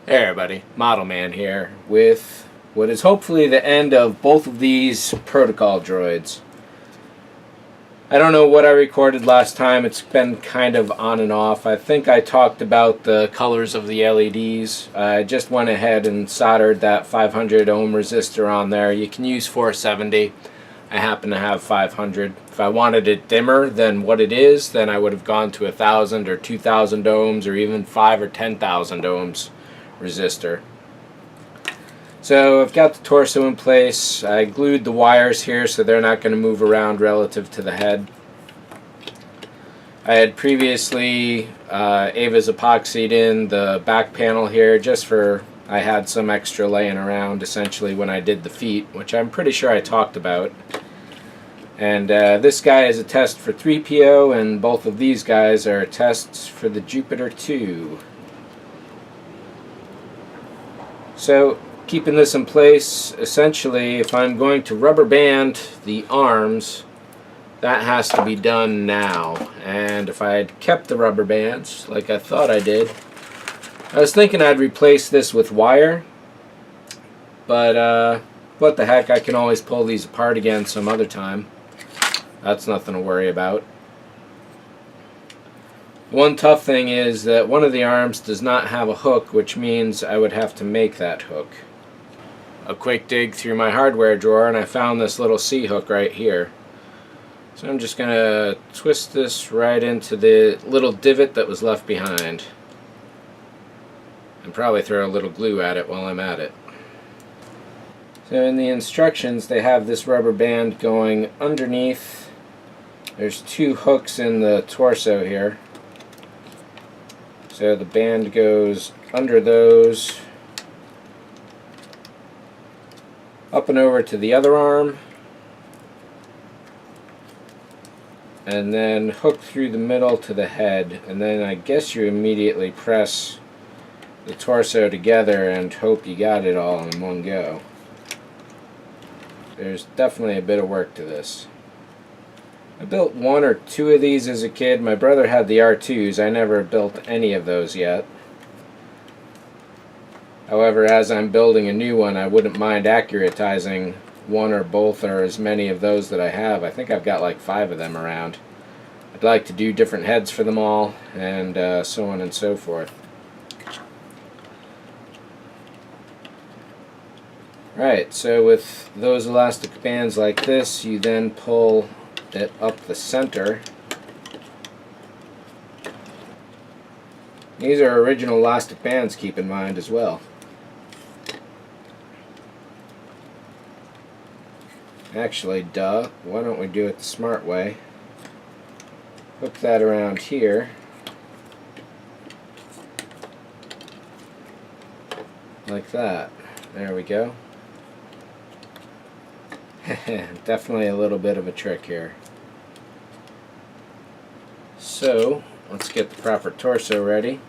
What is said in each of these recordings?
Hey everybody, ModelMan here with what is hopefully the end of both of these protocol droids. I don't know what I recorded last time, it's been kind of on and off. I think I talked about the colors of the LEDs. I just went ahead and soldered that 500 ohm resistor on there. You can use 470. I happen to have 500. If I wanted it dimmer than what it is, then I would have gone to 1,000 or 2,000 ohms or even 5 or 10,000 ohms resistor. So I've got the torso in place. I glued the wires here so they're not going to move around relative to the head. I had previously Ava's epoxied in the back panel here just for I had some extra laying around essentially when I did the feet, which I'm pretty sure I talked about. And this guy is a test for 3PO, and both of these guys are tests for the Pt2. So keeping this in place, essentially if I'm going to rubber band the arms, that has to be done now. And if I had kept the rubber bands like I thought I did, I was thinking I'd replace this with wire, but what the heck, I can always pull these apart again some other time. That's nothing to worry about. One tough thing is that one of the arms does not have a hook, which means I would have to make that hook. A quick dig through my hardware drawer and I found this little C-hook right here. So I'm just going to twist this right into the little divot that was left behind. And probably throw a little glue at it while I'm at it. So in the instructions they have this rubber band going underneath. There's two hooks in the torso here. So the band goes under those, up and over to the other arm, and then hook through the middle to the head, and then I guess you immediately press the torso together and hope you got it all in one go. There's definitely a bit of work to this. I built one or two of these as a kid. My brother had the R2s. I never built any of those yet. However, as I'm building a new one, I wouldn't mind accuratizing one or both or as many of those that I have. I think I've got like 5 of them around. I'd like to do different heads for them all, and so on and so forth. Right, so with those elastic bands like this, you then pull it up the center. These are original elastic bands, keep in mind as well. Actually, duh, why don't we do it the smart way? Hook that around here. Like that. There we go. Definitely a little bit of a trick here. So, let's get the proper torso ready.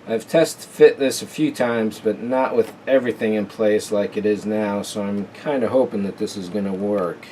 I've test fit this a few times, but not with everything in place like it is now, so I'm kind of hoping that this is going to work.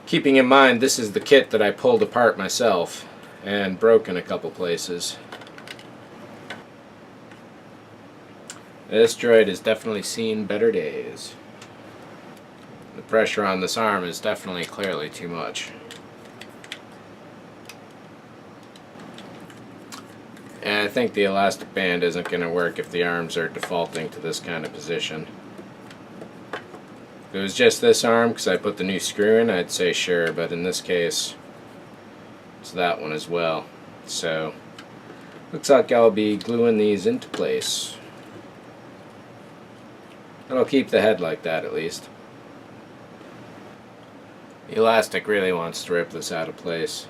Keeping in mind this is the kit that I pulled apart myself and broke in a couple places. This droid has definitely seen better days. The pressure on this arm is definitely clearly too much. And I think the elastic band isn't going to work if the arms are defaulting to this kind of position. If it was just this arm, because I put the new screw in, I'd say sure, but in this case, it's that one as well. So, looks like I'll be gluing these into place. That'll keep the head like that at least. The elastic really wants to rip this out of place.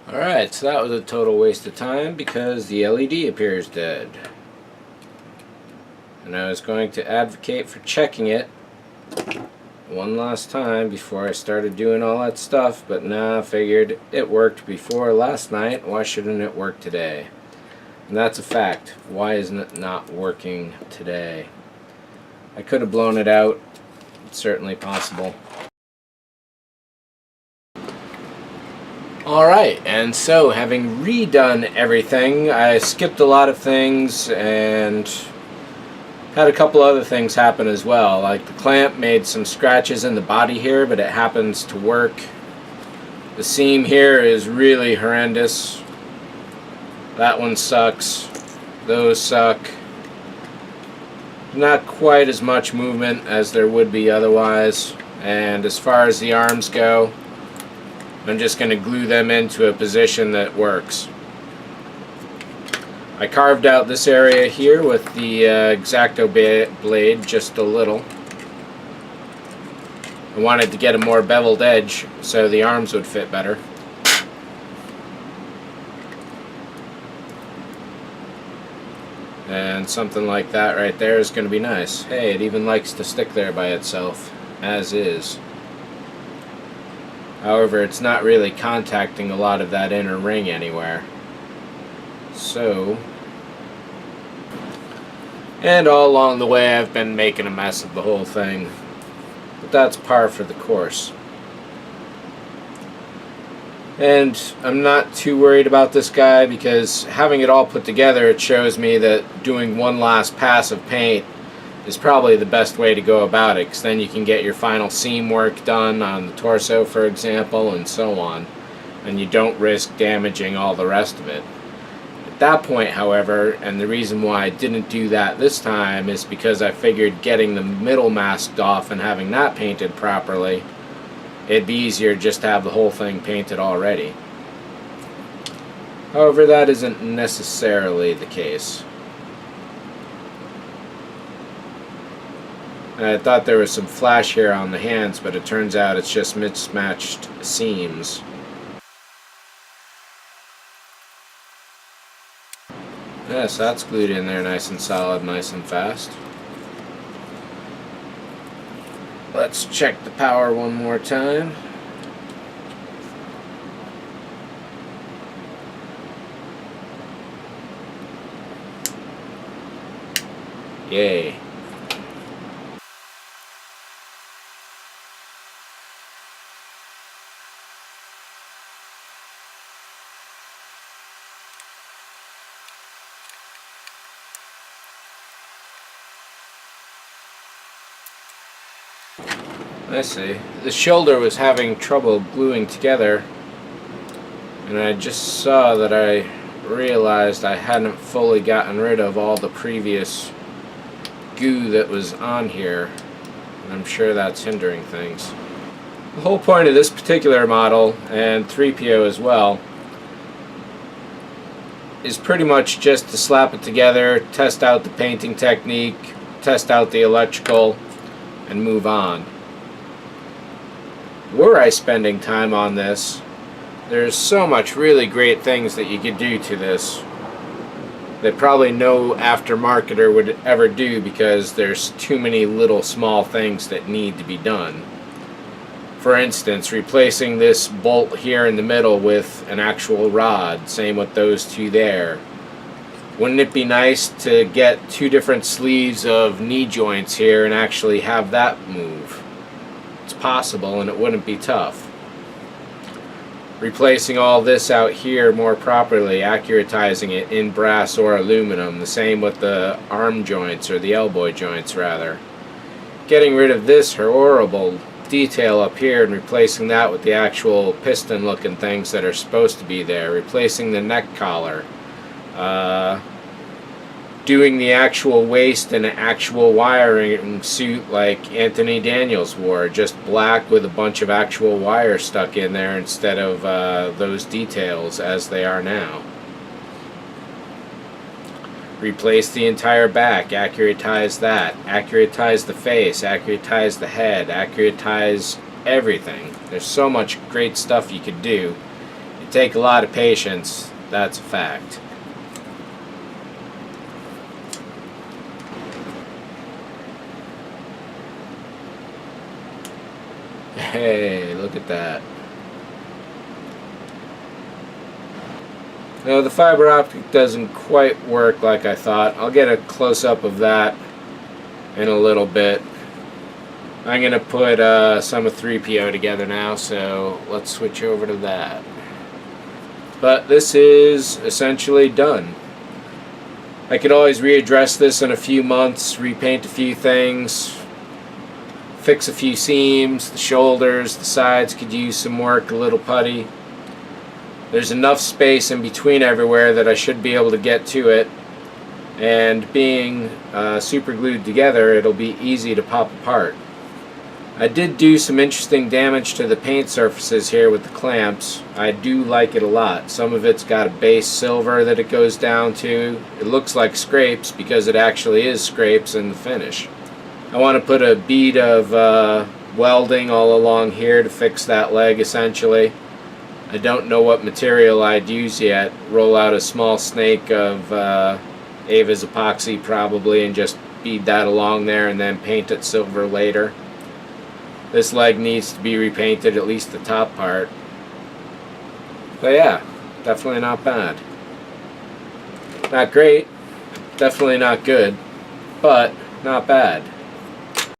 Alright, so that was a total waste of time because the LED appears dead. And I was going to advocate for checking it one last time before I started doing all that stuff, but nah, I figured it worked before last night, why shouldn't it work today? And that's a fact. Why isn't it not working today? I could have blown it out. It's certainly possible. Alright, and so having redone everything, I skipped a lot of things and had a couple other things happen as well. Like the clamp made some scratches in the body here, but it happens to work. The seam here is really horrendous. That one sucks. Those suck. Not quite as much movement as there would be otherwise. And as far as the arms go, I'm just going to glue them into a position that works. I carved out this area here with the X-Acto blade just a little. I wanted to get a more beveled edge so the arms would fit better. And something like that right there is going to be nice. Hey, it even likes to stick there by itself, as is. However, it's not really contacting a lot of that inner ring anywhere. So, and all along the way I've been making a mess of the whole thing. But that's par for the course. And I'm not too worried about this guy because having it all put together, it shows me that doing one last pass of paint is probably the best way to go about it, because then you can get your final seam work done on the torso, for example, and so on, and you don't risk damaging all the rest of it. At that point, however, and the reason why I didn't do that this time is because I figured getting the middle masked off and having that painted properly, it'd be easier just to have the whole thing painted already. However, that isn't necessarily the case. I thought there was some flash here on the hands, but it turns out it's just mismatched seams. Yes, that's glued in there nice and solid, nice and fast. Let's check the power one more time. Yay. I see. The shoulder was having trouble gluing together, and I just saw that I realized I hadn't fully gotten rid of all the previous goo that was on here, and I'm sure that's hindering things. The whole point of this particular model, and 3PO as well, is pretty much just to slap it together, test out the painting technique, test out the electrical, and move on. Were I spending time on this, there's so much really great things that you could do to this that probably no aftermarketer would ever do because there's too many little small things that need to be done. For instance, replacing this bolt here in the middle with an actual rod, same with those two there. Wouldn't it be nice to get two different sleeves of knee joints here and actually have that move? It's possible and it wouldn't be tough. Replacing all this out here more properly, accuratizing it in brass or aluminum, the same with the arm joints, or the elbow joints rather. Getting rid of this horrible detail up here and replacing that with the actual piston looking things that are supposed to be there. Replacing the neck collar. Doing the actual waist in an actual wiring suit like Anthony Daniels wore, just black with a bunch of actual wire stuck in there instead of those details as they are now. Replace the entire back, accuratize that, accuratize the face, accuratize the head, accuratize everything. There's so much great stuff you could do. It take a lot of patience, that's a fact. Hey, look at that. No, the fiber optic doesn't quite work like I thought. I'll get a close-up of that in a little bit. I'm going to put some of 3PO together now, so let's switch over to that. But this is essentially done. I could always readdress this in a few months, repaint a few things, fix a few seams, the shoulders, the sides could use some work, a little putty. There's enough space in between everywhere that I should be able to get to it, and being super glued together, it'll be easy to pop apart. I did do some interesting damage to the paint surfaces here with the clamps. I do like it a lot. Some of it's got a base silver that it goes down to. It looks like scrapes because it actually is scrapes in the finish. I want to put a bead of welding all along here to fix that leg essentially. I don't know what material I'd use yet. Roll out a small snake of Ava's epoxy probably and just bead that along there and then paint it silver later. This leg needs to be repainted, at least the top part. But yeah, definitely not bad. Not great, definitely not good, but not bad.